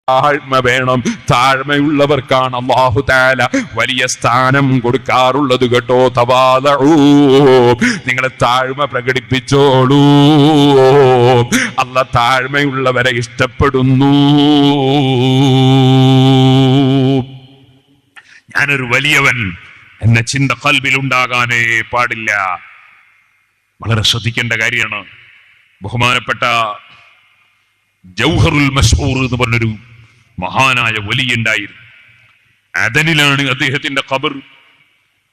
താഴ്മ വേണം. താഴ്മയുള്ളവർക്കാണ് അല്ലാഹു തആല വലിയ സ്ഥാനം കൊടുക്കാറുള്ളത് കേട്ടോ. തവാദഉ, നിങ്ങൾ താഴ്മ പ്രകടിപ്പിച്ചോളൂ. അല്ലാഹ് താഴ്മയുള്ളവരെ ഇഷ്ടപ്പെടുന്നു. ഞാനൊരു വലിയവൻ എന്ന ചിന്ത ഖൽബിൽ ഉണ്ടാകാനേ പാടില്ല. വളരെ ശ്രദ്ധിക്കേണ്ട കാര്യമാണ്. ബഹുമാനപ്പെട്ട ജൗഹറുൽ മസ്ഊർ എന്ന് പറഞ്ഞൊരു മഹാനായ വലിയുണ്ടായിരുന്നു. അദനിലാണ് അദ്ദേഹത്തിന്റെ ഖബർ.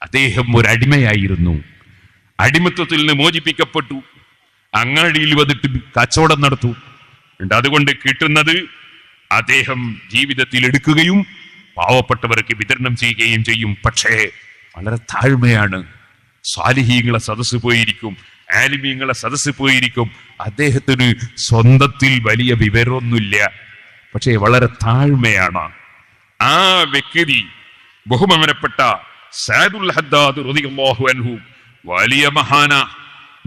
അദ്ദേഹം ഒരു അടിമയായിരുന്നു. അടിമത്വത്തിൽ നിന്ന് മോചിപ്പിക്കപ്പെട്ടു. അങ്ങാടിയിൽ വന്നിട്ട് കച്ചവടം നടത്തു. അതുകൊണ്ട് കിട്ടുന്നത് അദ്ദേഹം ജീവിതത്തിൽ എടുക്കുകയും പാവപ്പെട്ടവർക്ക് വിതരണം ചെയ്യുകയും ചെയ്യും. പക്ഷേ വളരെ താഴ്മയാണ്. സാലിഹീങ്ങളെ സദസ്സ് പോയിരിക്കും, ആലിമീങ്ങളെ സദസ്സ് പോയിരിക്കും. അദ്ദേഹത്തിന് സ്വന്തത്തിൽ വലിയ വിവരമൊന്നുമില്ല, പക്ഷേ വളരെ താഴ്മയാണ്. ആ വ്യക്തി ബഹുമാനപ്പെട്ട സഅദുൽ ഹദ്ദാദ് റളിയല്ലാഹു അൻഹു വലിയ മഹാന.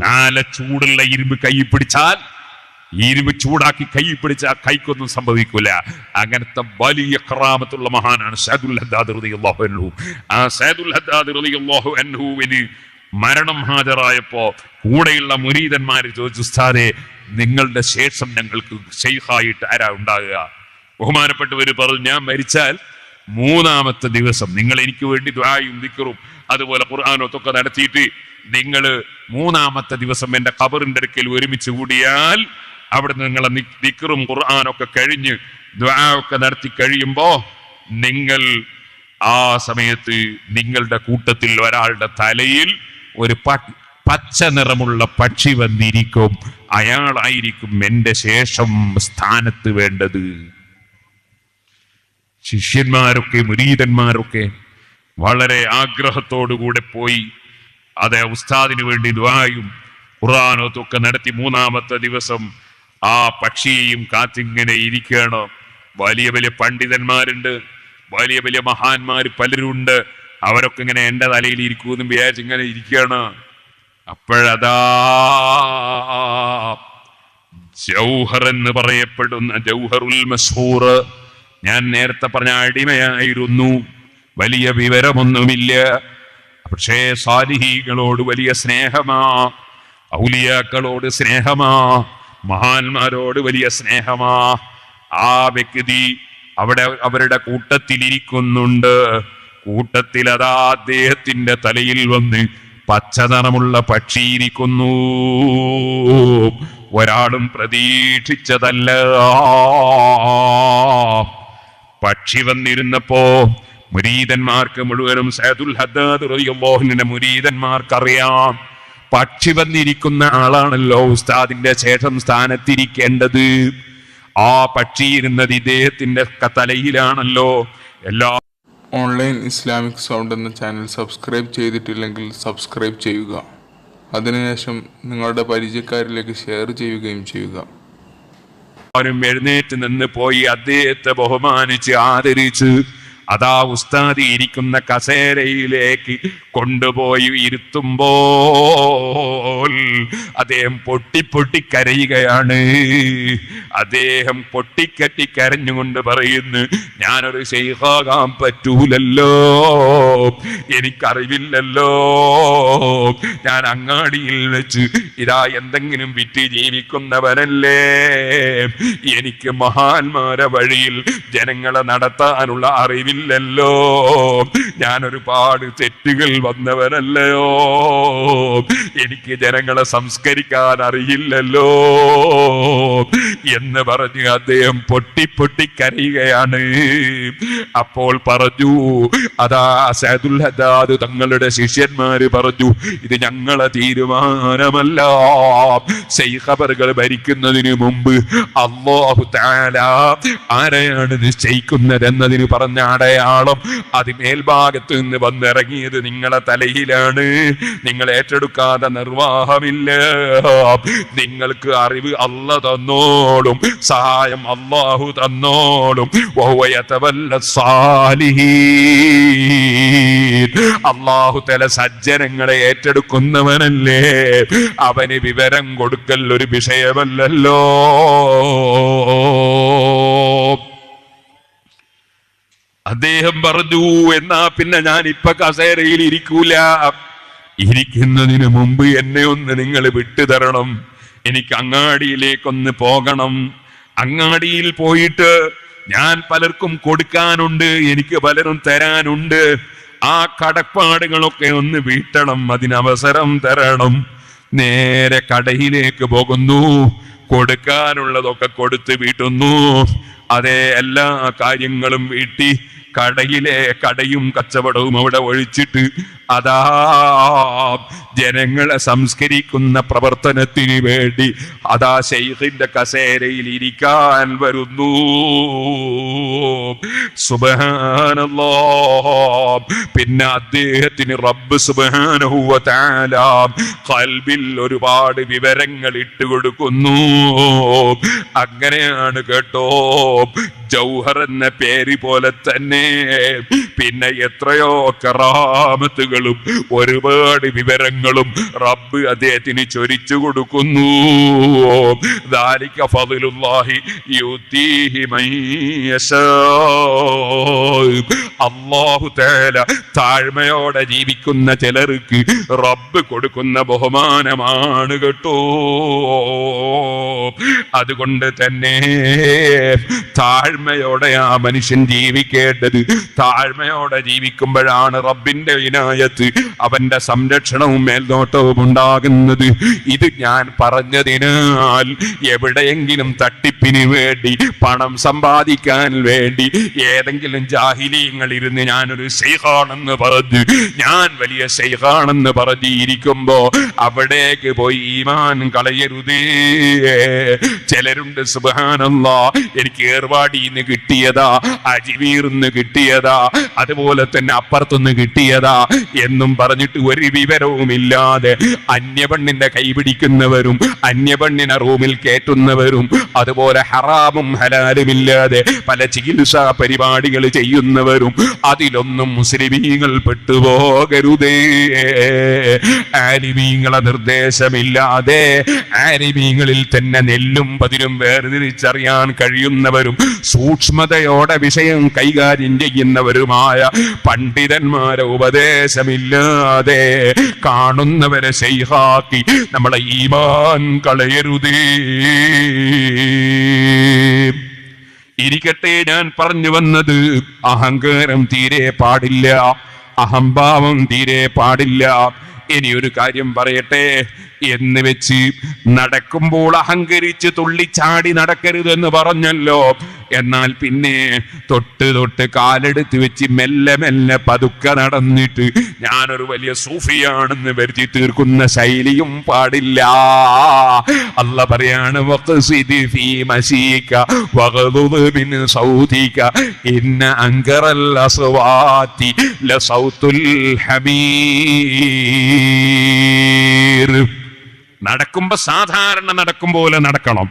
നല്ല ചൂടുള്ള ഇരുമ്പ് കൈ പിടിച്ചാൽ, ഇരുമ്പ് ചൂടാക്കി കൈ പിടിച്ചാൽ കൈക്കൊന്നും സംഭവിക്കൂല. അങ്ങനത്തെ വലിയ കറാമത്തുള്ള മഹാനാണ് സഅദുൽ ഹദ്ദാദ് റളിയല്ലാഹു അൻഹു. ആ സഅദുൽ ഹദ്ദാദ് റളിയല്ലാഹു അൻഹുവിന് മരണം ഹാജരായപ്പോ കൂടെയുള്ള മുരീദന്മാര് ചോദിച്ചു, ഉസ്താദേ, നിങ്ങളുടെ ശേഷം ഞങ്ങൾക്ക് ശൈഖായിട്ട് ആരാ ഉണ്ടാകുക? ബഹുമാനപ്പെട്ടവര് പറഞ്ഞു, ഞാൻ മരിച്ചാൽ 3-ാമത്തെ ദിവസം നിങ്ങൾ എനിക്ക് വേണ്ടി ദുആയും ദിക്റും അതുപോലെ ഖുർആനൊക്കെ നടത്തിയിട്ട് നിങ്ങൾ 3-ാമത്തെ ദിവസം എന്റെ ഖബറിന്റെ അടുക്കൽ ഒരുമിച്ച് കൂടിയാൽ, അവിടെ നിങ്ങളെ ദിക്റും ഖുർആനൊക്കെ കഴിഞ്ഞ് ദുആ ഒക്കെ നടത്തി കഴിയുമ്പോ നിങ്ങൾ ആ സമയത്ത് നിങ്ങളുടെ കൂട്ടത്തിൽ ഒരാളുടെ തലയിൽ ഒരു പച്ച നിറമുള്ള പക്ഷി വന്നിരിക്കും. അയാളായിരിക്കും എന്റെ ശേഷം സ്ഥാനത്ത് വേണ്ടത്. ശിഷ്യന്മാരൊക്കെ മുരീദന്മാരൊക്കെ വളരെ ആഗ്രഹത്തോടുകൂടെ പോയി അതെ ഉസ്താദിന് വേണ്ടി ദുആയും ഖുർആനൊക്കെ നടത്തി 3-ാമത്തെ ദിവസം ആ പക്ഷിയെയും കാത്തിങ്ങനെ ഇരിക്കുകയാണ്. വലിയ വലിയ പണ്ഡിതന്മാരുണ്ട്, വലിയ വലിയ മഹാന്മാര് പലരുണ്ട്. അവരൊക്കെ ഇങ്ങനെ എന്റെ തലയിൽ ഇരിക്കുമെന്നും വിചാരിച്ച് ഇങ്ങനെ ഇരിക്കുകയാണ്. അപ്പോഴതാ ജൗഹർ എന്ന് പറയപ്പെടുന്ന ജൗഹറുൽ മസ്ഊർ, ഞാൻ നേരത്തെ പറഞ്ഞ അടിമയായിരുന്നു, വലിയ വിവരമൊന്നുമില്ല, പക്ഷേ സാലിഹീകളോട് വലിയ സ്നേഹമാ, ഔലിയാക്കളോട് സ്നേഹമാ, മഹാന്മാരോട് വലിയ സ്നേഹമാ. ആ വ്യക്തി അവിടെ അവരുടെ കൂട്ടത്തിലിരിക്കുന്നുണ്ട്. കൂട്ടത്തിൽ അതാ അദ്ദേഹത്തിന്റെ തലയിൽ വന്ന് പച്ച നിറമുള്ള പക്ഷിയിരിക്കുന്നു. ഒരാളും പ്രതീക്ഷിച്ചതല്ല. പക്ഷി വന്നിരുന്നപ്പോ മുരീദന്മാർക്ക് മുഴുവനും സഅദുൽ ഹദ്ദാദ് റളിയല്ലാഹു അൻഹുവിന്റെ മുരീദന്മാർക്കറിയാം, പക്ഷി വന്നിരിക്കുന്ന ആളാണല്ലോ ഉസ്താദിന്റെ ശേഷം സ്ഥാനത്തിരിക്കേണ്ടത്. ആ പക്ഷി ഇരുന്നത് ഇദ്ദേഹത്തിന്റെ തലയിലാണല്ലോ. എല്ലാ ഓൺലൈൻ ഇസ്ലാമിക് സൗണ്ട് എന്ന ചാനൽ സബ്സ്ക്രൈബ് ചെയ്തിട്ടില്ലെങ്കിൽ സബ്സ്ക്രൈബ് ചെയ്യുക. അതിനുശേഷം നിങ്ങളുടെ പരിചയക്കാരിലേക്ക് ഷെയർ ചെയ്യുകയും ചെയ്യുക. അവരും എഴുന്നേറ്റ് നിന്ന് പോയി അദ്ദേഹത്തെ ബഹുമാനിച്ച് ആദരിച്ച് അതാ ഉസ്താദി ഇരിക്കുന്ന കസേരയിലേക്ക് കൊണ്ടുപോയി ഇരുത്തുമ്പോൾ അദ്ദേഹം പൊട്ടി കരയുകയാണ്. അദ്ദേഹം പൊട്ടിക്കറ്റി കരഞ്ഞുകൊണ്ട് പറയുന്നു, ഞാനൊരു ശൈഖാകാൻ പറ്റൂലല്ലോ, എനിക്കറിവില്ലല്ലോ, ഞാൻ അങ്ങാടിയിൽ വെച്ച് ഇതാ എന്തെങ്കിലും വിറ്റ് ജീവിക്കുന്നവനല്ലേ, എനിക്ക് മഹാന്മാരെ വഴിയിൽ ജനങ്ങളെ നടത്താനുള്ള അറിവില്ലല്ലോ, ഞാൻ ഒരുപാട് തെറ്റുകൾ വന്നവനല്ലയോ, എനിക്ക് ജനങ്ങളെ സംസ്കരിക്കാൻ അറിയില്ലല്ലോ എന്ന് പറഞ്ഞ് അദ്ദേഹം പൊട്ടി കരയുകയാണ്. അപ്പോൾ പറഞ്ഞു, അതാ സഅദുൽ ഹദ്ദാദ് തങ്ങളുടെ ശിഷ്യന്മാര് പറഞ്ഞു, ഇത് ഞങ്ങളെ തീരുമാനമല്ല, ശൈഖബറുകൾ ഭരിക്കുന്നതിന് മുമ്പ് അല്ലാഹു തആല ആരെയാണ് നിശ്ചയിക്കുന്നത് എന്നതിന് പറഞ്ഞ അടയാളം അത് മേൽഭാഗത്ത് നിന്ന് വന്നിറങ്ങിയത് നിങ്ങളെ തലയിലാണ്. നിങ്ങൾ ഏറ്റെടുക്കാതെ നിർവാഹമില്ല. നിങ്ങൾക്ക് അറിവ് അല്ലാഹു തന്നോളും, സഹായം അല്ലാഹു തന്നോളും. അല്ലാഹു തആല സജ്ജനങ്ങളെ ഏറ്റെടുക്കുന്നവനല്ലേ, അവന് വിവരം കൊടുക്കൽ ഒരു വിഷയമല്ലല്ലോ. അദ്ദേഹം പറഞ്ഞു, എന്നാ പിന്നെ ഞാൻ ഇപ്പൊ കസേരയിൽ ഇരിക്കൂല, ഇരിക്കുന്നതിന് മുമ്പ് എന്നെ ഒന്ന് നിങ്ങൾ വിട്ടുതരണം, എനിക്ക് അങ്ങാടിയിലേക്കൊന്ന് പോകണം. അങ്ങാടിയിൽ പോയിട്ട് ഞാൻ പലർക്കും കൊടുക്കാനുണ്ട്, എനിക്ക് പലരും തരാനുണ്ട്, ആ കടപ്പാടുകളൊക്കെ ഒന്ന് വീട്ടണം, അതിനവസരം തരണം. നേരെ കടയിലേക്ക് പോകുന്നു, കൊടുക്കാനുള്ളതൊക്കെ കൊടുത്ത് വീട്ടുന്നു. അതേ, എല്ലാ കാര്യങ്ങളും വീട്ടി കടയിലെ കടയും കച്ചവടവും അവിടെ ഒഴിച്ചിട്ട് അതാ ജനങ്ങളെ സംസ്കരിക്കുന്ന പ്രവർത്തനത്തിന് വേണ്ടി അതാ ശൈഖിന്റെ കസേരയിൽ ഇരിക്കാൻ വരുന്നു. സുബ്ഹാനല്ലാഹ്. പിന്നെ അദ്ദേഹത്തിന് റബ്ബ് സുബ്ഹാനഹു വ തആല ഖൽബിൽ ഒരുപാട് വിവരങ്ങൾ ഇട്ടുകൊടുക്കുന്നു. അങ്ങനെയാണ് കേട്ടോ, ജൗഹർ എന്ന പേര് പോലെ തന്നെ പിന്നെ എത്രയോ കറാമത്തുകളും ഒരുപാട് വിവരങ്ങളും റബ്ബ് അദ്ദേഹത്തിന് ചൊരിച്ചു കൊടുക്കുന്നു. ദാലിക ഫദ്ലുല്ലാഹി യുതീഹി മൻ യശാ. അല്ലാഹു തആല താഴ്മയോടെ ജീവിക്കുന്ന ചിലർക്ക് റബ്ബ് കൊടുക്കുന്ന ബഹുമാനമാണ് കേട്ടോ. അതുകൊണ്ട് തന്നെ താഴ്മയോടെ ആ മനുഷ്യൻ ജീവിക്കേണ്ടത്. താഴ്മയോടെ ജീവിക്കുമ്പോഴാണ് റബ്ബിന്റെ ഇനായത്ത്, അവന്റെ സംരക്ഷണവും മേൽനോട്ടവും ഉണ്ടാകുന്നത്. ഇത് ഞാൻ പറഞ്ഞതിനാൽ എവിടെയെങ്കിലും തട്ടിപ്പിന് വേണ്ടി, പണം സമ്പാദിക്കാൻ വേണ്ടി ഏതെങ്കിലും ജാഹിലീങ്ങൾ ഇരുന്ന് ഞാനൊരു ശൈഖാണെന്ന് പറഞ്ഞു, ഞാൻ വലിയ ശൈഖാണെന്ന് പറഞ്ഞിരിക്കുമ്പോ അവിടേക്ക് പോയി ഈമാൻ കളയരുതേ. ചിലരുണ്ട് സുബ്ഹാനല്ലാഹ്, എനിക്ക് ഏർവാടിന്ന് കിട്ടിയതാ, അജ്മീർന്ന് കിട്ടിയതാ, അതുപോലെ തന്നെ അപ്പുറത്തുനിന്ന് കിട്ടിയതാ എന്നും പറഞ്ഞിട്ട് ഒരു വിവരവുമില്ലാതെ അന്യപെണ്ണിന്റെ കൈപിടിക്കുന്നവരും അന്യപെണ്ണിനെ റൂമിൽ കയറ്റുന്നവരും അതുപോലെ ഹറാമും ഹലാലുമില്ലാതെ പല ചികിത്സാ പരിപാടികൾ ചെയ്യുന്നവരും അതിലൊന്നും മുസ്ലിമീങ്ങൾ പെട്ടുപോകരുതേ. ആലിമീങ്ങളെ നിർദ്ദേശമില്ലാതെ ആലിമീങ്ങളിൽ തന്നെ നെല്ലും പതിരും വേർതിരിച്ചറിയാൻ കഴിയുന്നവരും സൂക്ഷ്മതയോടെ വിഷയം കൈകാര്യം ചെയ്യുന്നവരുമായ പണ്ഡിതന്മാരെ ഉപദേശമില്ലാതെ കാണുന്നവരെ ശൈഖാക്കി നമ്മളെ ഈമാൻ കളയരുതേ. ഇരിക്കട്ടെ, ഞാൻ പറഞ്ഞു വന്നത് അഹങ്കാരം തീരെ പാടില്ല, അഹംഭാവം തീരെ പാടില്ല. ഇനി ഒരു കാര്യം പറയട്ടെ, എന്ന് വെച്ച് നടക്കുമ്പോൾ അഹങ്കരിച്ച് തുള്ളിച്ചാടി നടക്കരുതെന്ന് പറഞ്ഞല്ലോ. എന്നാൽ പിന്നെ തൊട്ട് തൊട്ട് കാലെടുത്ത് വെച്ച് മെല്ലെ മെല്ലെ പതുക്കെ നടന്നിട്ട് ഞാനൊരു വലിയ സൂഫിയാണെന്ന് വരുത്തി തീർക്കുന്ന ശൈലിയും പാടില്ല. അല്ലാഹ് പറയാണ്, വഖ്സിദ് ഫീ മശീക വഗ്ദുദ് മിൻ സൗതിക ഇന്ന അൻകറൽ അസ്വാതി ലസൗതുൽ ഹമീർ. നടക്കുമ്പോ സാധാരണ നടക്കും പോലെ നടക്കണം,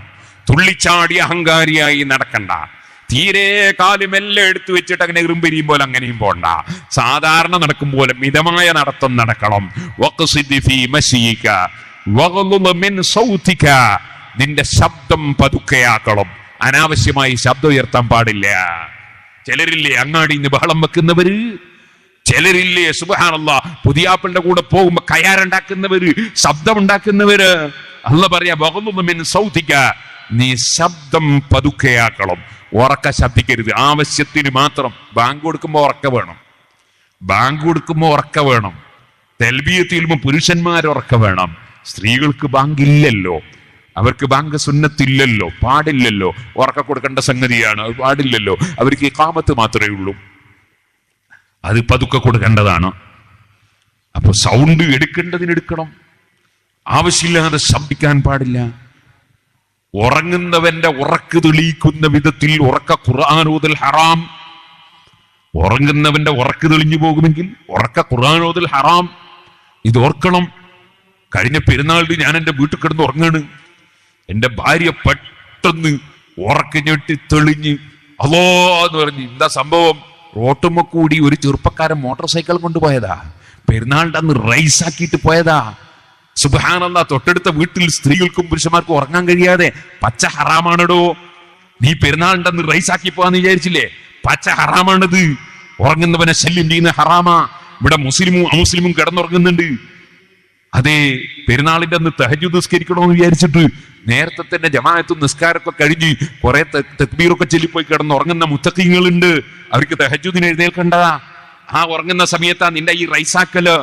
തുള്ളിച്ചാടി അഹങ്കാരിയായി നടക്കണ്ട. തീരെ കാലുമെല്ലാം എടുത്തു വെച്ചിട്ട് അങ്ങനെ ഇറുമ്പെരിയും പോലെ അങ്ങനെയും പോണ്ട. സാധാരണ നടക്കും പോലെ മിതമായ നടത്തം നടക്കണം. വഖ്സിദ് ഫീ മശീക വഗ്ദുദ് മിൻ സൗതിക, നിന്റെ ശബ്ദം പതുക്കെയാക്കണം, അനാവശ്യമായി ശബ്ദം ഉയർത്താൻ പാടില്ല. ചിലരില്ലേ അങ്ങാടിന്ന് ബഹളം വെക്കുന്നവര്, ചിലരില്ലേ സുബ്ഹാനല്ലാഹ് പുതിയാപ്പിളുടെ കൂടെ പോകുമ്പോ കയാറുണ്ടാക്കുന്നവര്, ശബ്ദം ഉണ്ടാക്കുന്നവര്. അല്ലാഹ് പറയാ, വഗ്ദുദ് മിൻ സൗതിക, നീ ശബ്ദം പതുക്കെയാക്കണം, ഉറക്ക ശബ്ദിക്കരുത്. ആവശ്യത്തിന് മാത്രം. ബാങ്ക് കൊടുക്കുമ്പോ ഉറക്ക വേണം, ബാങ്ക് കൊടുക്കുമ്പോ ഉറക്ക വേണം. തൽബിയത്ത് ചൊല്ലുമ്പോൾ പുരുഷന്മാർ ഉറക്ക വേണം. സ്ത്രീകൾക്ക് ബാങ്ക് ഇല്ലല്ലോ, അവർക്ക് ബാങ്ക് സുന്നത്തില്ലല്ലോ, പാടില്ലല്ലോ, ഉറക്ക കൊടുക്കേണ്ട സംഗതിയാണ്, അത് പാടില്ലല്ലോ. അവർക്ക് ഇഖാമത്ത് മാത്രമേ ഉള്ളൂ, അത് പതുക്കെ കൊടുക്കേണ്ടതാണ്. അപ്പൊ സൗണ്ട് എടുക്കേണ്ടതിനെടുക്കണം, ആവശ്യമില്ലാതെ ശബ്ദിക്കാൻ പാടില്ല. ഉറങ്ങുന്നവന്റെ ഉറക്ക് തെളിയിക്കുന്ന വിധത്തിൽ ഉറക്ക ഖുർആൻ ഓതൽ ഹറാം. ഉറങ്ങുന്നവന്റെ ഉറക്ക് തെളിഞ്ഞു പോകുമെങ്കിൽ ഉറക്ക ഖുർആൻ ഓതൽ ഹറാം. ഇത് ഓർക്കണം. കഴിഞ്ഞ പെരുന്നാളിന് ഞാൻ എൻ്റെ വീട്ടിൽ കിടന്ന് ഉറങ്ങാണ്. എൻ്റെ ഭാര്യ പെട്ടെന്ന് ഉറക്ക് ഞെട്ടി തെളിഞ്ഞ് അല്ലോ എന്ന് പറഞ്ഞ്, എന്താ സംഭവം? റോട്ടുമ്മ കൂടി ഒരു ചെറുപ്പക്കാരൻ മോട്ടോർ സൈക്കിൾ കൊണ്ടുപോയതാ, പെരുന്നാളിന്റെ അന്ന് റൈസാക്കിയിട്ട് പോയതാ. സുബ്ഹാനല്ലാഹ്, തൊട്ടടുത്ത വീട്ടിൽ സ്ത്രീകൾക്കും പുരുഷന്മാർക്കും ഉറങ്ങാൻ കഴിയാതെ പച്ച ഹറാമാണടോ. നീ പെരുന്നാളിന്റെ അന്ന് റൈസാക്കി പോവാന്ന് വിചാരിച്ചില്ലേ? പച്ച ഹറാമാണത്. ഉറങ്ങുന്നവനെ ശല്യം ചെയ്യുന്ന ഹറാമാ. ഇവിടെ മുസ്ലിമും അമുസ്ലിമും കിടന്നുറങ്ങുന്നുണ്ട്. അതേ പെരുന്നാളിന്റെ അന്ന് തഹജ്ജുദ് നിസ്കരിക്കണമെന്ന് വിചാരിച്ചിട്ട് നേരത്തെ തന്നെ ജമാഅത്തും നിസ്കാരമൊക്കെ കഴിഞ്ഞ് കുറെ തക്ബീറൊക്കെ ചൊല്ലിപ്പോയി കിടന്നുറങ്ങുന്ന മുത്തഖീങ്ങളുണ്ട്. അവർക്ക് തഹജ്ജുദിന് എഴുന്നേൽക്കണ്ട. ആ ഉറങ്ങുന്ന സമയത്താ നിന്റെ ഈ റൈസാക്കല്.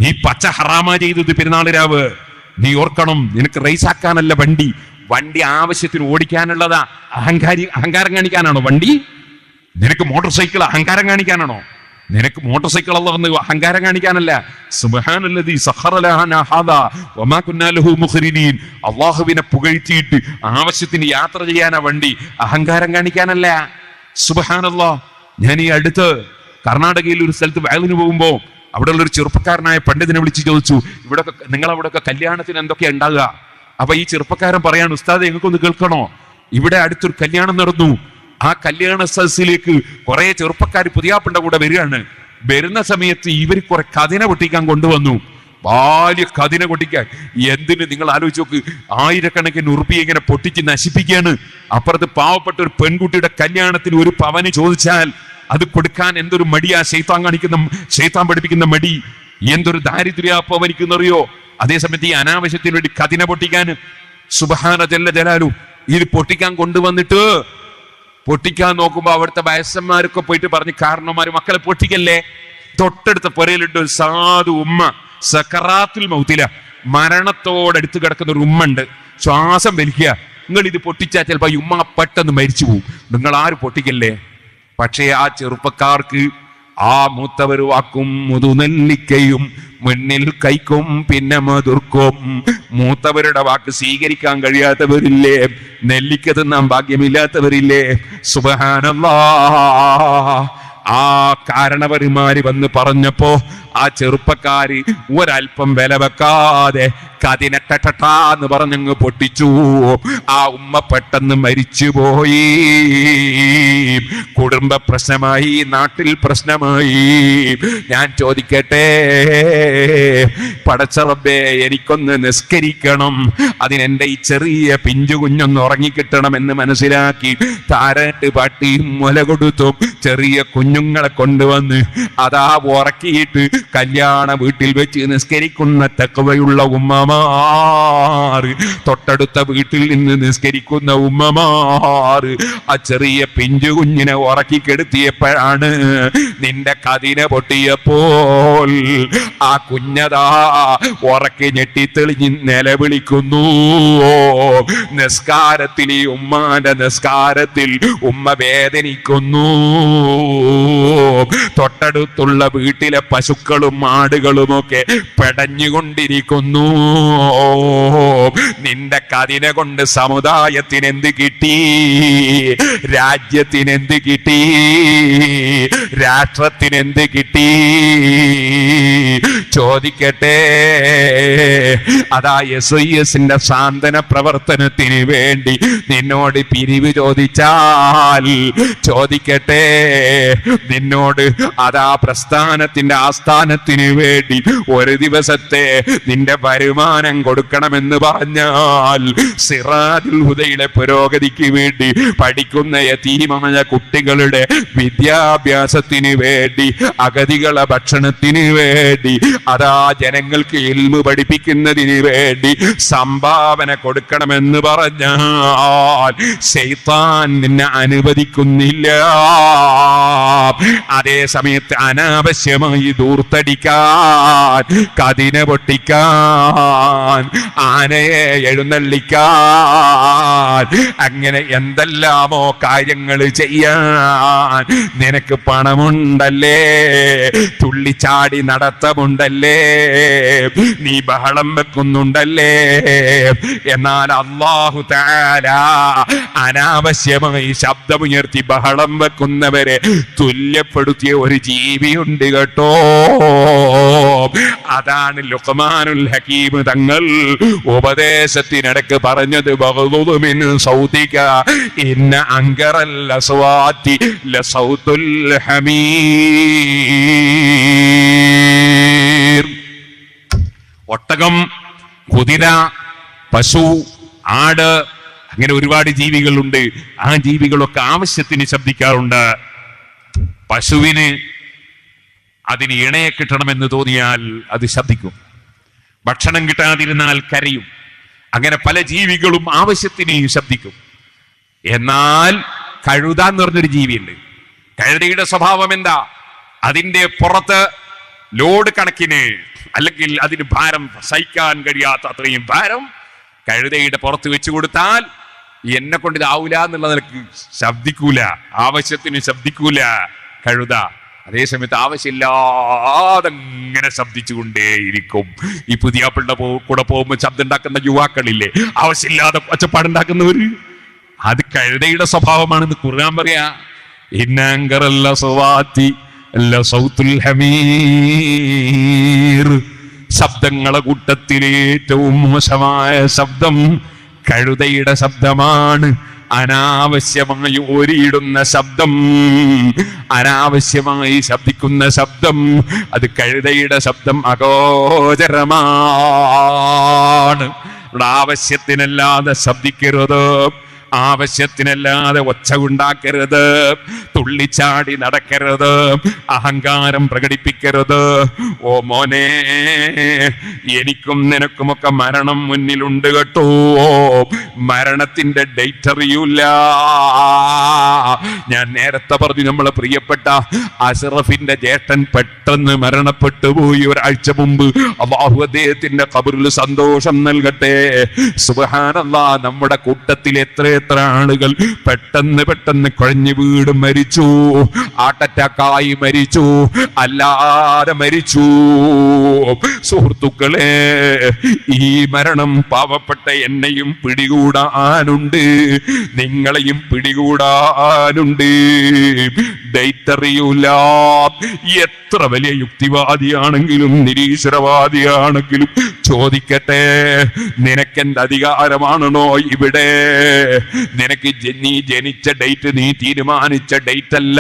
നീ പച്ച ഹറാമാ ചെയ്തത് പെരുന്നാൾ രാവ്. നീ ഓർക്കണം, നിനക്ക് റൈസാക്കാനല്ല വണ്ടി. വണ്ടി ആവശ്യത്തിന് ഓടിക്കാനുള്ളതാ. അഹങ്കാരം കാണിക്കാനാണോ വണ്ടി? നിനക്ക് മോട്ടോർ സൈക്കിൾ അഹങ്കാരം കാണിക്കാനാണോ? നിനക്ക് മോട്ടോർ സൈക്കിൾ വന്ന് അഹങ്കാരം കാണിക്കാനല്ല. സുബ്ഹാനല്ലദീ സഖറ ലനാ ഹാദാ വമാ കുന്നാ ലഹു മുഖ്രിനീൻ. അല്ലാഹുവിനെ പുകഴ്ത്തിയിട്ട് ആവശ്യത്തിന് യാത്ര ചെയ്യാനാ വണ്ടി, അഹങ്കാരം കാണിക്കാനല്ല. സുബ്ഹാനല്ലാഹ്. ഞാൻ ഈ അടുത്ത് കർണാടകയിൽ ഒരു സ്ഥലത്ത് വയലിന് പോകുമ്പോ അവിടെയുള്ള ഒരു ചെറുപ്പക്കാരനായ പണ്ഡിതനെ വിളിച്ച് ചോദിച്ചു, ഇവിടെ നിങ്ങളവിടെയൊക്കെ കല്യാണത്തിന് എന്തൊക്കെയാ ഉണ്ടാകുക? അപ്പൊ ഈ ചെറുപ്പക്കാരൻ പറയാണ്, ഉസ്താദെ ഞങ്ങൾക്കൊന്ന് കേൾക്കണോ, ഇവിടെ അടുത്തൊരു കല്യാണം നടന്നു. ആ കല്യാണ സദസ്സിലേക്ക് കുറെ ചെറുപ്പക്കാർ പുതിയാപ്പിന്റെ കൂടെ വരികയാണ്. വരുന്ന സമയത്ത് ഇവർ കുറെ കതിന പൊട്ടിക്കാൻ കൊണ്ടുവന്നു. വലിയ കതിന പൊട്ടിക്കാൻ. എന്തിന് നിങ്ങൾ ആലോചിച്ച് നോക്ക്, ആയിരക്കണക്കിന് ഉറുപ്പിക ഇങ്ങനെ പൊട്ടിച്ച് നശിപ്പിക്കുകയാണ്. അപ്പുറത്ത് പാവപ്പെട്ട ഒരു പെൺകുട്ടിയുടെ കല്യാണത്തിന് ഒരു പവന് ചോദിച്ചാൽ അത് കൊടുക്കാൻ എന്തൊരു മടിയാ ശൈത്താൻ പഠിപ്പിക്കുന്ന മടി. എന്തൊരു ദാരിദ്ര്യ പവനിക്കുന്നറിയോ. അതേസമയത്ത് ഈ അനാവശ്യത്തിന് വേണ്ടി കതിന പൊട്ടിക്കാൻ സുബ്ഹാന ജല്ല ജലാലു ഇത് പൊട്ടിക്കാൻ കൊണ്ടുവന്നിട്ട് പൊട്ടിക്കാൻ നോക്കുമ്പോ അവിടുത്തെ വയസ്സന്മാരൊക്കെ പോയിട്ട് പറഞ്ഞ്, കാരണന്മാര് മക്കളെ പൊട്ടിക്കല്ലേ. തൊട്ടടുത്ത പുരയിലിട്ട് ഒരു സാധു ഉമ്മ സക്കറാത്തുൽ മൗത്തില, മരണത്തോടടുത്ത് കിടക്കുന്ന ഒരു ഉമ്മ ഉണ്ട്. ശ്വാസം വലിക്കുക. നിങ്ങൾ ഇത് പൊട്ടിച്ചാൽ ചിലപ്പോ ഈ ഉമ്മ പെട്ടെന്ന് മരിച്ചു പോകും, നിങ്ങൾ ആര് പൊട്ടിക്കല്ലേ. പക്ഷേ ആ ചെറുപ്പക്കാർക്ക് ആ മൂത്തവർ വാക്കും മുതുനെല്ലിക്കയും മുന്നിൽ കൈക്കും പിന്നെ മധുർക്കും. മൂത്തവരുടെ വാക്ക് സ്വീകരിക്കാൻ കഴിയാത്തവരില്ലേ, നെല്ലിക്ക തിന്നാൻ ഭാഗ്യമില്ലാത്തവരില്ലേ. സുബ്ഹാനല്ലാഹ്. ആ കാരണവന്മാര് വന്ന് പറഞ്ഞപ്പോ ആ ചെറുപ്പക്കാര് ഒരൽപ്പം വില വെക്കാതെ കതിനട്ടട്ടാന്ന് പറഞ്ഞങ്ങ് പൊട്ടിച്ചു. ആ ഉമ്മ പെട്ടെന്ന് മരിച്ചുപോയി. കുടുംബ പ്രശ്നമായി, നാട്ടിൽ പ്രശ്നമായി. ഞാൻ ചോദിക്കട്ടെ, പടച്ച റബ്ബേ എനിക്കൊന്ന് നിസ്കരിക്കണം, അതിനെന്റെ ഈ ചെറിയ പിഞ്ചു കുഞ്ഞൊന്ന് ഉറങ്ങിക്കിട്ടണം എന്ന് മനസ്സിലാക്കി താരാട്ട് പാട്ടിയും മുല കൊടുത്തും ചെറിയ കുഞ്ഞുങ്ങളെ കൊണ്ടുവന്ന് അതാ ഉറക്കിയിട്ട് കല്യാണ വീട്ടിൽ വെച്ച് നിസ്കരിക്കുന്ന തഖ്വയുള്ള ഉമ്മമാർ, തൊട്ടടുത്ത വീട്ടിൽ നിന്ന് നിസ്കരിക്കുന്ന ഉമ്മമാർ ആ ചെറിയ പിഞ്ചു കുഞ്ഞിനെ ഉറക്കി കെടുത്തിയപ്പോഴാണ് നിന്റെ കതിന പൊട്ടിയപ്പോൾ ആ കുഞ്ഞതാ ഉറക്കി ഞെട്ടിത്തെളിഞ്ഞ് നിലവിളിക്കുന്നു. നിസ്കാരത്തിൽ, ഈ ഉമ്മാന്റെ നിസ്കാരത്തിൽ ഉമ്മ വേദനിക്കുന്നു. തൊട്ടടുത്തുള്ള വീട്ടിലെ പശുക്കളും ആടുകളുമൊക്കെ പെടഞ്ഞുകൊണ്ടിരിക്കുന്നു. നിന്റെ കതിന കൊണ്ട് സമുദായത്തിന് എന്ത് കിട്ടി? രാജ്യത്തിന് എന്ത് കിട്ടി? രാഷ്ട്രത്തിന് എന്ത് കിട്ടി? ചോദിക്കട്ടെ. അതാ SISന്റെ സാന്ത്വന പ്രവർത്തനത്തിന് വേണ്ടി നിന്നോട് പിരിവ് ചോദിച്ചാൽ, ചോദിക്കട്ടെ, നിന്നോട് അതാ പ്രസ്ഥാനത്തിന്റെ ആസ്ഥാനത്തിന് വേണ്ടി ഒരു ദിവസത്തെ നിന്റെ വരുമാനം കൊടുക്കണമെന്ന് പറഞ്ഞാൽ, സിറാജുൽ ഹുദയുടെ പുരോഗതിക്ക് വേണ്ടി പഠിക്കുന്ന യതീമായ കുട്ടികളുടെ വിദ്യാഭ്യാസത്തിന് വേണ്ടി, അഗതികളെ ഭക്ഷണത്തിന് വേണ്ടി, അതാ ജനങ്ങൾക്ക് ഇൽമു പഠിപ്പിക്കുന്നതിന് വേണ്ടി സംഭാവന കൊടുക്കണമെന്ന് പറഞ്ഞാൽ ശൈത്താൻ നിന്നെ അനുവദിക്കുന്നില്ല. അതേ സമയത്ത് അനാവശ്യമായി ദൂർത്തടിക്കാൻ, കതിന പൊട്ടിക്കാൻ, ആനയെ എഴുന്നള്ളിക്കാൻ, അങ്ങനെ എന്തെല്ലാമോ കാര്യങ്ങൾ ചെയ്യാൻ നിനക്ക് പണമുണ്ടല്ലേ, തുള്ളിച്ചാടി നടത്തമുണ്ടല്ലേ, നീ ബഹളം വെക്കുന്നുണ്ടല്ലേ. എന്നാൽ അല്ലാഹു തആല അനാവശ്യമായി ശബ്ദമുയർത്തി ബഹളം വെക്കുന്നവരെ തുല്യപ്പെടുത്തിയ ഒരു ജീവിയുണ്ട് കേട്ടോ. അതാണ് ലുഖ്മാനുൽ ഹകീം തങ്ങൾ ഉപദേശത്തിനിടക്ക് പറഞ്ഞത്, ബഗ്ദുദ് മിൻ സൗതിക ഇന്ന അൻകറൽ അസ്വാതി ലസൗതുൽ ഹമീർ. ഒട്ടകം, കുതിര, പശു, ആട്, അങ്ങനെ ഒരുപാട് ജീവികളുണ്ട്. ആ ജീവികളൊക്കെ ആവശ്യത്തിന് ശബ്ദിക്കാറുണ്ട്. പശുവിന് അതിന് ഇണയെ കിട്ടണമെന്ന് തോന്നിയാൽ അത് ശബ്ദിക്കും, ഭക്ഷണം കിട്ടാതിരുന്നാൽ കരയും. അങ്ങനെ പല ജീവികളും ആവശ്യത്തിന് ശബ്ദിക്കും. എന്നാൽ കഴുത എന്ന് പറഞ്ഞൊരു ജീവിയുണ്ട്. കഴുതയുടെ സ്വഭാവം എന്താ? അതിന്റെ പുറത്ത് ലോഡ് കണക്കിന്, അല്ലെങ്കിൽ അതിന് ഭാരം സഹിക്കാൻ കഴിയാത്ത അത്രയും ഭാരം കഴുതയുടെ പുറത്ത് വെച്ചു കൊടുത്താൽ എന്നെ കൊണ്ട് ഇതാവൂല എന്നുള്ള നിലക്ക് ശബ്ദിക്കൂല, ആവശ്യത്തിന് ശബ്ദിക്കൂല കഴുത. അതേസമയത്ത് ആവശ്യമില്ലാതെ ഇങ്ങനെ ശബ്ദിച്ചുകൊണ്ടേയിരിക്കും. ഈ പുതിയാപ്പിളുടെ കൂടെ പോകുമ്പോൾ ശബ്ദം ഉണ്ടാക്കുന്ന യുവാക്കളില്ലേ, ആവശ്യമില്ലാതെ ഒച്ചപ്പാടുണ്ടാക്കുന്നവര്, അത് കഴുതയുടെ സ്വഭാവമാണെന്ന് ഖുർആൻ പറയാ. ഇന്നങ്കറല്ല സവാത്തി അല്ല സൗത്തുൽ ഹമീർ, ശബ്ദങ്ങളെ കൂട്ടത്തിലെ ഏറ്റവും മോശമായ ശബ്ദം കഴുതയുടെ ശബ്ദമാണ്. അനാവശ്യമായി ഓരിയിടുന്ന ശബ്ദം, അനാവശ്യമായി ശബ്ദിക്കുന്ന ശബ്ദം, അത് കഴുതയുടെ ശബ്ദം അഗോചരമാണ്. ആവശ്യത്തിനല്ലാതെ ശബ്ദിക്കരുത്, ആവശ്യത്തിനല്ലാതെ ഒച്ച ഉണ്ടാക്കരുത്, തുള്ളിച്ചാടി നടക്കരുത്, അഹങ്കാരം പ്രകടിപ്പിക്കരുത്. ഓ മോനെ, എനിക്കും നിനക്കുമൊക്കെ മരണം മുന്നിലുണ്ട് കേട്ടോ. മരണത്തിന്റെ ഡേറ്റ് അറിയൂല. ഞാൻ നേരത്തെ പറഞ്ഞു, നമ്മളെ പ്രിയപ്പെട്ട അഷ്റഫിന്റെ ജ്യേഷ്ഠൻ പെട്ടെന്ന് മരണപ്പെട്ടു പോയി ഒരാഴ്ച മുമ്പ്. അല്ലാഹു അദ്ദേഹത്തിന്റെ ഖബറിൽ സന്തോഷം നൽകട്ടെ. സുബ്ഹാനല്ലാഹ്, നമ്മുടെ കൂട്ടത്തിൽ എത്ര ആളുകൾ പെട്ടെന്ന് കുഴഞ്ഞു വീട് മരിച്ചു, ഹാർട്ട് അറ്റാക്കായി മരിച്ചു, അല്ലാതെ മരിച്ചു. സുഹൃത്തുക്കളെ, ഈ മരണം പാവപ്പെട്ട എന്നെയും പിടികൂടാനുണ്ട്, നിങ്ങളെയും പിടികൂടാനുണ്ട്. ഡേറ്റ് അറിയൂല. എത്ര വലിയ യുക്തിവാദിയാണെങ്കിലും നിരീശ്വരവാദിയാണെങ്കിലും ചോദിക്കട്ടെ, നിനക്കെന്ത് അധികാരമാണോ ഇവിടെ? നിനക്ക് നീ ജനിച്ച ഡേറ്റ് നീ തീരുമാനിച്ച ഡേറ്റ് അല്ല,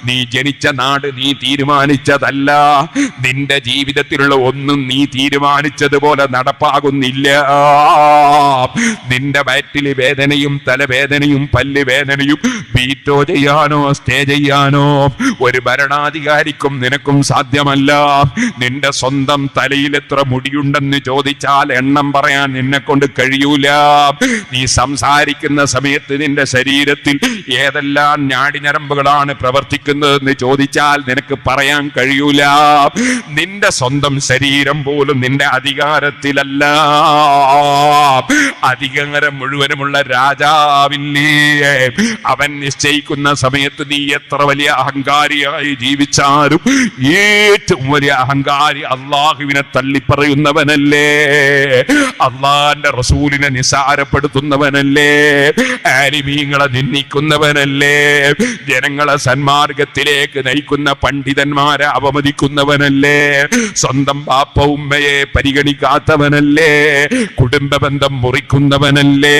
നീ ജനിച്ച നാട് നീ തീരുമാനിച്ചതല്ല, നിന്റെ ജീവിതത്തിലുള്ള ഒന്നും നീ തീരുമാനിച്ചതുപോലെ നടപ്പാകുന്നില്ല. നിന്റെ വയറ്റില് വേദനയും തലവേദനയും പല്ല് വേദനയും വീറ്റോ ചെയ്യാനോ സ്റ്റേ ചെയ്യാനോ ഒരു ഭരണാധികാരിക്കും നിനക്കും സാധ്യമല്ല. നിന്റെ സ്വന്തം തലയിൽ എത്ര മുടിയുണ്ടെന്ന് ചോദിച്ചാൽ എണ്ണം പറയാൻ നിന്നെ കൊണ്ട് കഴിയൂല. നീ സംസാരിക്കുന്ന സമയത്ത് നിന്റെ ശരീരത്തിൽ ഏതെല്ലാം നാഡിഞരമ്പുകളാണ് പ്രവർത്തിക്കുന്നതെന്ന് ചോദിച്ചാൽ നിനക്ക് പറയാൻ കഴിയൂല. നിന്റെ സ്വന്തം ശരീരം പോലും നിന്റെ അധികാരത്തിലല്ല. അധികാരം മുഴുവനുമുള്ള രാജാവില്ലേ, അവൻ നിശ്ചയിക്കുന്ന സമയത്ത് നീ എത്ര വലിയ അഹങ്കാരിയായി ജീവിച്ചാലും ഏറ്റവും വലിയ അഹങ്കാരി അള്ളാഹുവിനെ തള്ളിപ്പറയുന്നവനല്ലേ, അള്ളാന്റെ റസൂലിനെ നിസാരപ്പെടുത്തുന്നവനല്ലേ, ആലിമീങ്ങളെ നിന്ദിക്കുന്നവനല്ലേ, ജനങ്ങളെ സന്മാർഗത്തിലേക്ക് നയിക്കുന്ന പണ്ഡിതന്മാരെ അവമതിക്കുന്നവനല്ലേ, സ്വന്തം ബാപ്പ ഉമ്മയെ പരിഗണിക്കാത്തവനല്ലേ, കുടുംബ ബന്ധം മുറിക്കുന്നവനല്ലേ,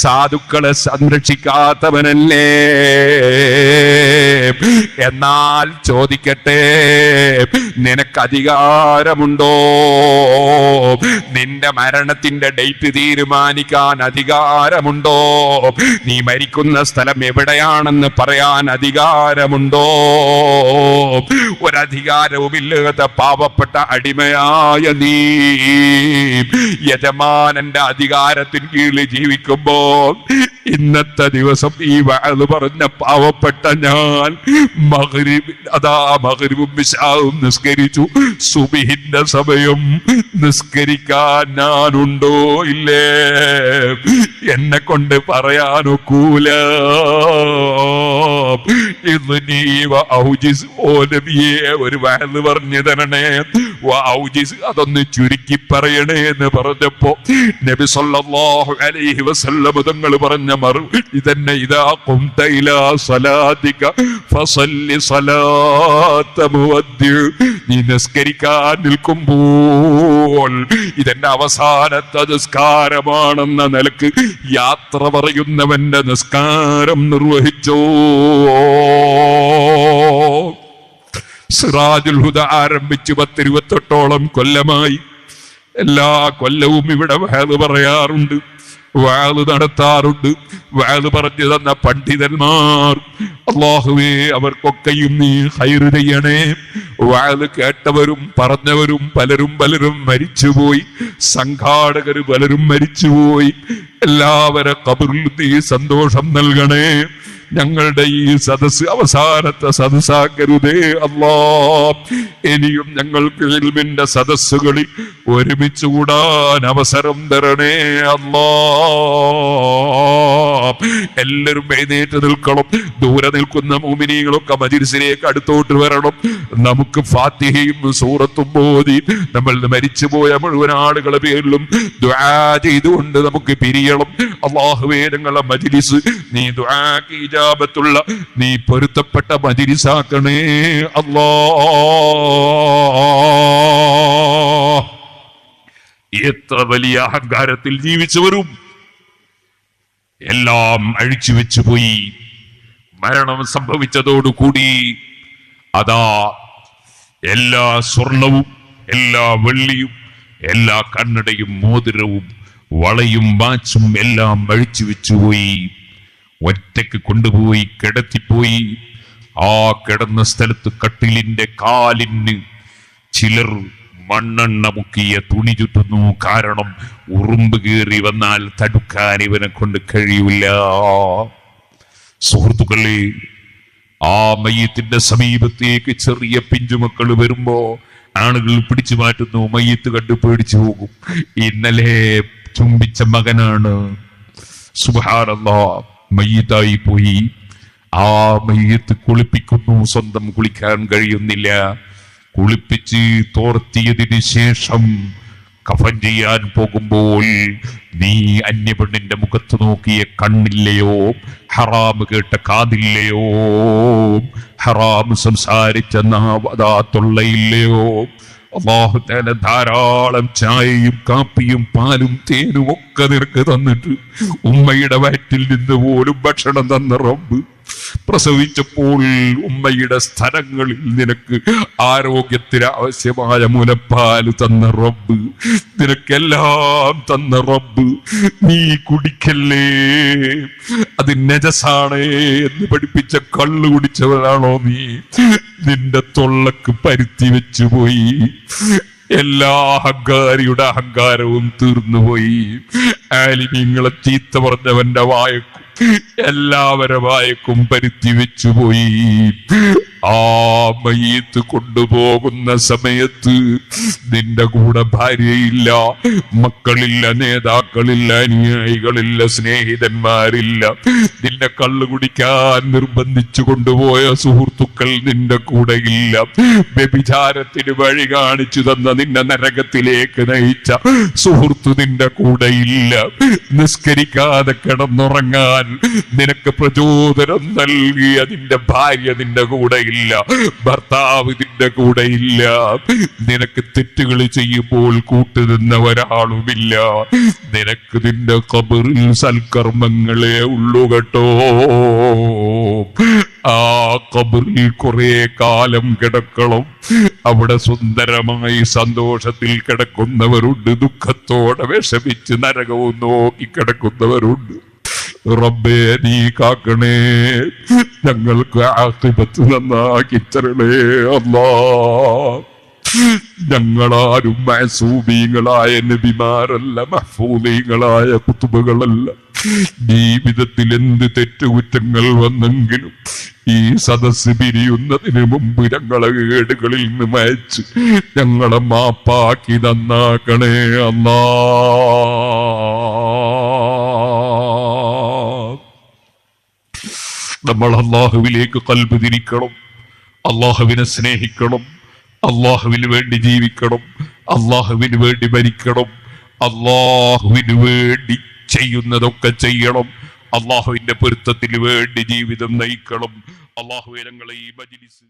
സാധുക്കളെ സംരക്ഷിക്കാത്തവനല്ലേ. എന്നാൽ ചോദിക്കട്ടെ, നിനക്ക് അധികാരമുണ്ടോ? നിന്റെ മരണത്തിന്റെ ഡേറ്റ് തീരുമാനിക്കാൻ അധികാരമുണ്ടോ? നീ മരിക്കുന്ന സ്ഥലം എവിടെയാണെന്ന് പറയാൻ അധികാരമുണ്ടോ? ഒരധികാരവുമില്ലാത്ത പാവപ്പെട്ട അടിമയായ നീ യജമാനന്റെ അധികാരത്തിന് കീഴിൽ ജീവിക്കുമ്പോ ഇന്നത്തെ ദിവസം ഈ വഅദ് പറഞ്ഞ പാവപ്പെട്ട ഞാൻ മഗ്രിബും ഇശാഉം നിസ്കരിച്ചു, സുബ്ഹിന്റെ സമയം നിസ്കരിക്കാൻ ഞാനുണ്ടോ ഇല്ലേ? എന്നെ കൊണ്ട് പറയാനൊക്കൂല. ഓ നബിയേ, ഒരു വഅദ് പറഞ്ഞു തരണേ, അതൊന്ന് ചുരുക്കി പറയണേ എന്ന് പറഞ്ഞപ്പോ നബി സല്ലല്ലാഹു അലൈഹി വസല്ലം തങ്ങൾ പറഞ്ഞ മറുപടി തന്നെ, ഇദാ ഖുംത ഇലാ സലാതിക ഫസല്ലി സലാത മുവദ്ദി. നീ നിസ്കരിക്കാൻ നിൽക്കുമ്പോൾ ഇതെന്റെ അവസാനത്തെ നിസ്കാരമാണെന്ന നിലക്ക് യാത്ര പറയുന്നവന്റെ നിസ്കാരം നിർവഹിച്ചോ. സിറാജുൽ ഹുദ ആരംഭിച്ച് 10-28 കൊല്ലമായി. എല്ലാ കൊല്ലവും ഇവിടെ വഅദ് പറയാറുണ്ട്. വാള് നടത്താറുണ്ട്. വാള് പറഞ്ഞു തന്ന പണ്ഡിതന്മാർ, അല്ലാഹുവേ അവർക്കൊക്കെയും നീ ഖൈർ ചെയ്യണേ. വാള് കേട്ടവരും പറഞ്ഞവരും പലരും മരിച്ചുപോയി. സംഘാടകര് പലരും മരിച്ചുപോയി. എല്ലാവരെ ഖബറിൽ നീ സന്തോഷം നൽകണേ. ഞങ്ങളുടെ ഈ സദസ് അവസാനത്തെ സദസ്സാക്കരുതേ അല്ലാ. ഇനിയും ഞങ്ങൾക്ക് ഇൽമിന്റെ സദസ്സുകളിൽ ഒരുമിച്ച് കൂടാൻ അവസരം തരണേ അല്ലാ. എല്ലാവരും എഴുന്നേറ്റ് നിൽക്കണം. ദൂരെ നിൽക്കുന്ന മുഅ്മിനീങ്ങളൊക്കെ മജ്‌ലിസിലേക്ക് അടുത്തോട്ട് വരണം. നമുക്ക് ഫാത്തിഹയും സൂറത്തും ഓതി നമ്മൾ മരിച്ചുപോയ മുഴുവൻ ആളുകളുടെ പേരിലും ദുആ ചെയ്തുകൊണ്ട് നമുക്ക് പിരിയണം. അല്ലാഹുവേ ഞങ്ങളുടെ മജ്‌ലിസ് നീ ദുആക്ക് ഇജാബത്തുള്ള നീ പൊരുത്തപ്പെട്ട മജ്‌ലിസാക്കണേ അല്ലാഹ്. എത്ര വലിയ അഹങ്കാരത്തിൽ ജീവിച്ചവരും എല്ലാം അഴിച്ചു വെച്ചു പോയി. മരണം സംഭവിച്ചതോടുകൂടി അതാ എല്ലാ സ്വർണവും എല്ലാ വെള്ളിയും എല്ലാ കണ്ണടയും മോതിരവും വളയും വാച്ചും എല്ലാം അഴിച്ചു വെച്ചുപോയി. ഒറ്റയ്ക്ക് കൊണ്ടുപോയി കിടത്തിപ്പോയി. ആ കിടന്ന സ്ഥലത്ത് കട്ടിലിന്റെ കാലിന് ചിലർ മണ്ണെണ്ണ മുക്കിയ തുണി ചുറ്റുന്നു. കാരണം ഉറുമ്പ് കയറി വന്നാൽ തടുക്കാൻ ഇവനെ കൊണ്ട് കഴിയില്ല. സുഹൃത്തുക്കളെ, ആ മയ്യത്തിന്റെ സമീപത്തേക്ക് ചെറിയ പിഞ്ചുമക്കൾ വരുമ്പോ ആളുകൾ പിടിച്ചു മാറ്റുന്നു. മയ്യത്ത് കണ്ടു പേടിച്ചു പോകും. ഇന്നലെ ചുംബിച്ച മകനാണ്. സുബ്ഹാനല്ലാഹ്, മയ്യത്തായി പോയി. ആ മയ്യത്ത് കുളിപ്പിക്കുന്നു. സ്വന്തം കുളിക്കാൻ കഴിയുന്നില്ല. കുളിപ്പിച്ച് തോർത്തിയതിന് ശേഷം കഫൻ ചെയ്യാൻ പോകുമ്പോൾ നീ അന്യപെണ്ണിന്റെ മുഖത്ത് നോക്കിയ കണ്ണില്ലയോ? ഹറാം കേട്ട കാതില്ലയോ? ഹറാം സംസാരിച്ച നാവതാ തൊള്ളയില്ലയോ? അല്ലാഹു തആല ധാരാളം ചായയും കാപ്പിയും പാലും തേനും ഒക്കെ നിനക്ക് തന്നിട്ട് ഉമ്മയുടെ വയറ്റിൽ നിന്ന് പോലും ഭക്ഷണം തന്ന റബ്ബ്, പ്രസവിച്ചപ്പോൾ ഉമ്മയുടെ സ്ഥലങ്ങളിൽ നിനക്ക് ആരോഗ്യത്തിന് ആവശ്യമായ മുലപ്പാല് തന്ന റബ്ബ്, നിനക്കെല്ലാം തന്ന റബ്ബ്, നീ കുടിക്കല്ലേ, അത് നജസാണ് എന്ന് പഠിപ്പിച്ച കള്ളു കുടിച്ചവരാണോ നീ? നിന്റെ തൊള്ളക്ക് പരുത്തി വെച്ചുപോയി. എല്ലാ അഹങ്കാരിയുടെ അഹങ്കാരവും തീർന്നുപോയി. ആലിമീങ്ങളെ ചീത്ത പറഞ്ഞവന്റെ വായക്കും എല്ലാവരുടെ വായക്കും പരുത്തി വെച്ചുപോയി. ആ മയ്യത്ത് കൊണ്ടുപോകുന്ന സമയത്ത് നിന്റെ കൂടെ ഭാര്യയില്ല, മക്കളില്ല, നേതാക്കളില്ല, അനുയായികളില്ല, സ്നേഹിതന്മാരില്ല. നിന്നെ കള്ളു കുടിക്കാൻ നിർബന്ധിച്ചു കൊണ്ടുപോയ സുഹൃത്തുക്കൾ നിന്റെ കൂടെ ഇല്ല. വ്യഭിചാരത്തിന് വഴി കാണിച്ചു തന്ന നിന്നെ നരകത്തിലേക്ക് നയിച്ച സുഹൃത്ത് നിന്റെ കൂടെ ഇല്ല. നിസ്കരിക്കാതെ കിടന്നുറങ്ങാൻ നിനക്ക് പ്രചോദനം നൽകിയ നിന്റെ ഭാര്യ നിന്റെ കൂടെ ഇല്ല, ഭർത്താവ് നിന്റെ കൂടെ ഇല്ല. നിനക്ക് തെറ്റുകൾ ചെയ്യുമ്പോൾ കൂട്ടുനിന്ന ഒരാളുമില്ല. നിനക്ക് നിന്റെ ഖബറിൽ സൽക്കർമ്മങ്ങളെ ഉള്ളു കേട്ടോ. ആ ഖബറിൽ കുറെ കാലം കിടക്കണം. അവിടെ സുന്ദരമായി സന്തോഷത്തിൽ കിടക്കുന്നവരുണ്ട്, ദുഃഖത്തോടെ വിഷമിച്ച് നരകവും നോക്കി കിടക്കുന്നവരുണ്ട്. റബ്ബേ നീ കാക്കണേ, ഞങ്ങൾക്ക് ആഖിബത്ത് നന്നാക്കി തരണേ അല്ലാഹ്. ഞങ്ങളാരും മഅസൂമീങ്ങളായ നബിമാരല്ല, മഹ്ഫൂദീങ്ങളായ കുതുബുകളല്ല. ജീവിതത്തിൽ എന്ത് തെറ്റുകുറ്റങ്ങൾ വന്നെങ്കിലും ഈ സദസ് പിരിയുന്നതിന് മുമ്പ് ഞങ്ങളെ ഏടുകളിൽ നിന്ന് മയച്ച് ഞങ്ങളെ മാപ്പാക്കി നന്നാക്കണേ അല്ലാഹ്. നമ്മൾ അല്ലാഹുവിലേക്ക് ഖൽബ് തിരിക്കണം, അല്ലാഹുവിനെ സ്നേഹിക്കണം, അല്ലാഹുവിന് വേണ്ടി ജീവിക്കണം, അല്ലാഹുവിന് വേണ്ടി മരിക്കണം, അല്ലാഹുവിന് വേണ്ടി ചെയ്യുന്നതൊക്കെ ചെയ്യണം, അല്ലാഹുവിന്റെ പൊരുത്തത്തിന് വേണ്ടി ജീവിതം നയിക്കണം. അല്ലാഹുവേ ഞങ്ങളെ ഈ മജ്‌ലിസ്